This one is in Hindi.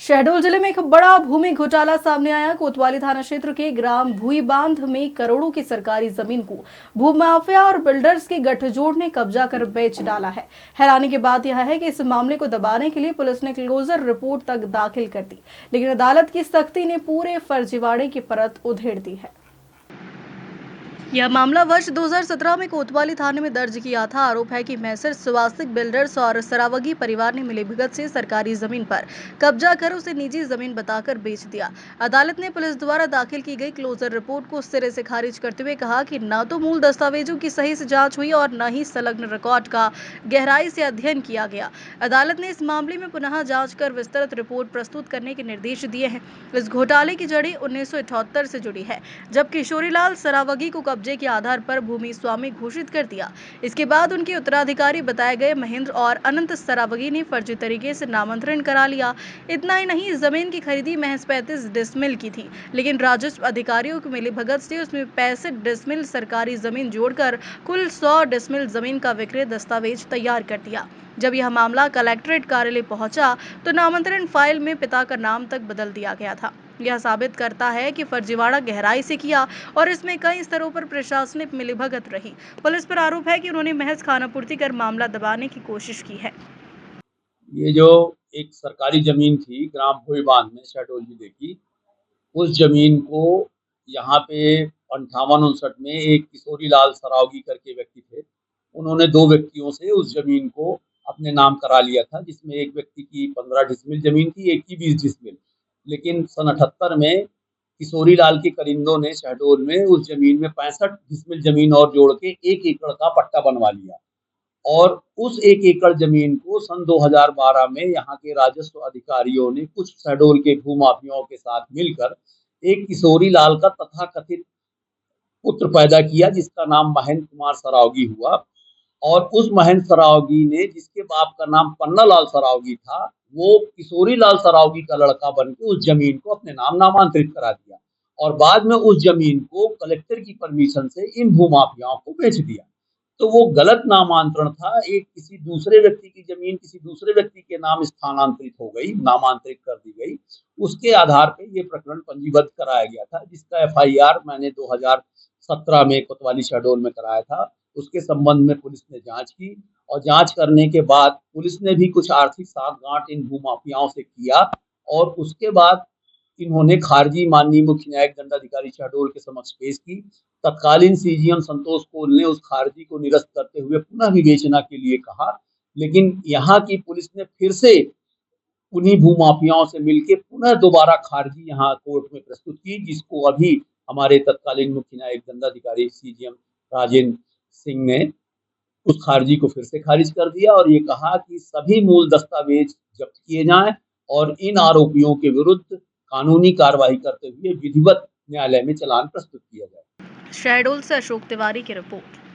शहडोल जिले में एक बड़ा भूमि घोटाला सामने आया। कोतवाली थाना क्षेत्र के ग्राम भूईबांध में करोड़ों की सरकारी जमीन को भूमाफिया और बिल्डर्स के गठजोड़ ने कब्जा कर बेच डाला है। हैरानी की बात यह है कि इस मामले को दबाने के लिए पुलिस ने क्लोजर रिपोर्ट तक दाखिल कर दी, लेकिन अदालत की सख्ती ने पूरे फर्जीवाड़े की परत उधेड़ दी है। यह मामला वर्ष 2017 में कोतवाली थाने में दर्ज किया था। आरोप है कि मैसर स्वास्तिक बिल्डर्स और सरावगी परिवार ने मिलीभगत से सरकारी जमीन पर कब्जा कर उसे निजी जमीन बताकर बेच दिया। अदालत ने पुलिस द्वारा दाखिल की गई क्लोजर रिपोर्ट को सिरे से खारिज करते हुए कहा कि न तो मूल दस्तावेजों की सही से जांच हुई और न ही संलग्न रिकॉर्ड का गहराई से अध्ययन किया गया। अदालत ने इस मामले में पुनः जाँच कर विस्तृत रिपोर्ट प्रस्तुत करने के निर्देश दिए हैं। इस घोटाले की जड़ी 1978 से जुड़ी है, जब किशोरीलाल सरावगी को कब्जे के आधार पर भूमि स्वामी घोषित कर दिया। इसके बाद उनके उत्तराधिकारी बताए गए महेंद्र और अनंत सरावगी ने फर्जी तरीके से नामांतरण करा लिया। इतना ही नहीं, जमीन की खरीदी महज 35 डिसमिल की थी, लेकिन राजस्व अधिकारियों की मिलीभगत से उसमें 65 डिसमिल सरकारी जमीन जोड़कर कुल 100 डिसमिल जमीन का विक्रय दस्तावेज तैयार कर दिया। जब यह मामला कलेक्ट्रेट कार्यालय पहुंचा तो नामांतरण फाइल में पिता का नाम तक बदल दिया गया था। यह साबित करता है कि फर्जीवाड़ा गहराई से किया और इसमें कई स्तरों पर प्रशासनिक मिलीभगत रही। पुलिस पर आरोप है कि उन्होंने महज खानापूर्ति कर मामला दबाने की कोशिश की है। ये जो एक सरकारी जमीन थी ग्राम भोईबांध में शहडोल जिले की, उस जमीन को यहाँ पे 58-59 में एक किशोरीलाल सरावगी करके व्यक्ति थे। उन्होंने 2 व्यक्तियों से उस जमीन को अपने नाम करा लिया था, जिसमें एक व्यक्ति की 15 डिसमिल जमीन थी, एक की 20 डिसमिल। लेकिन सन 78 में किशोरीलाल के करिंदों ने शहडोल में उस जमीन में 65 डिसमिल जमीन और जोड़ के 1 एकड़ का पट्टा बनवा लिया और उस 1 एकड़ जमीन को सन 2012 में यहाँ के राजस्व अधिकारियों ने कुछ शहडोल के भूमाफियाओं के साथ मिलकर एक किशोरीलाल का तथाकथित पुत्र पैदा किया, जिसका नाम महेंद्र कुमार सरावगी हुआ। और उस महेंद्र सरावगी ने, जिसके बाप का नाम पन्नालाल सरावगी था, वो किशोरीलाल सरावगी का लड़का बनके उस जमीन को अपने नाम नामांतरित करा दिया और बाद में उस जमीन को कलेक्टर की परमिशन से इन भूमाफियाओं को बेच दिया। तो वो गलत नामांतरण था। एक किसी दूसरे व्यक्ति की जमीन किसी दूसरे व्यक्ति के नाम स्थानांतरित हो गई, नामांतरित कर दी गई। उसके आधार पे ये प्रकरण पंजीबद्ध कराया गया था, जिसका एफआईआर मैंने 2017 में कोतवाली शहडोल में कराया था। उसके संबंध में पुलिस ने जांच की और जांच करने के बाद पुलिस ने भी कुछ आर्थिक साठगांठ इन भूमाफियाओं से किया और उसके बाद इन्होंने खारजी माननीय मुख्य न्यायिक दंडाधिकारी शहडोल के समक्ष पेश की। तत्कालीन सीजीएम संतोष कोल ने उस खारजी को निरस्त करते हुए पुनः विवेचना के लिए कहा, लेकिन यहाँ की पुलिस ने फिर से उन्हीं भूमाफियाओं से मिलकर पुनः दोबारा खारजी यहाँ कोर्ट में प्रस्तुत की, जिसको अभी हमारे तत्कालीन मुख्य न्यायिक दंडाधिकारी सीजीएम राजेंद्र सिंह ने उस खारजी को फिर से खारिज कर दिया और ये कहा कि सभी मूल दस्तावेज जब्त किए जाएं और इन आरोपियों के विरुद्ध कानूनी कार्रवाई करते हुए विधिवत न्यायालय में चालान प्रस्तुत किया जाए। शहडोल से अशोक तिवारी की रिपोर्ट।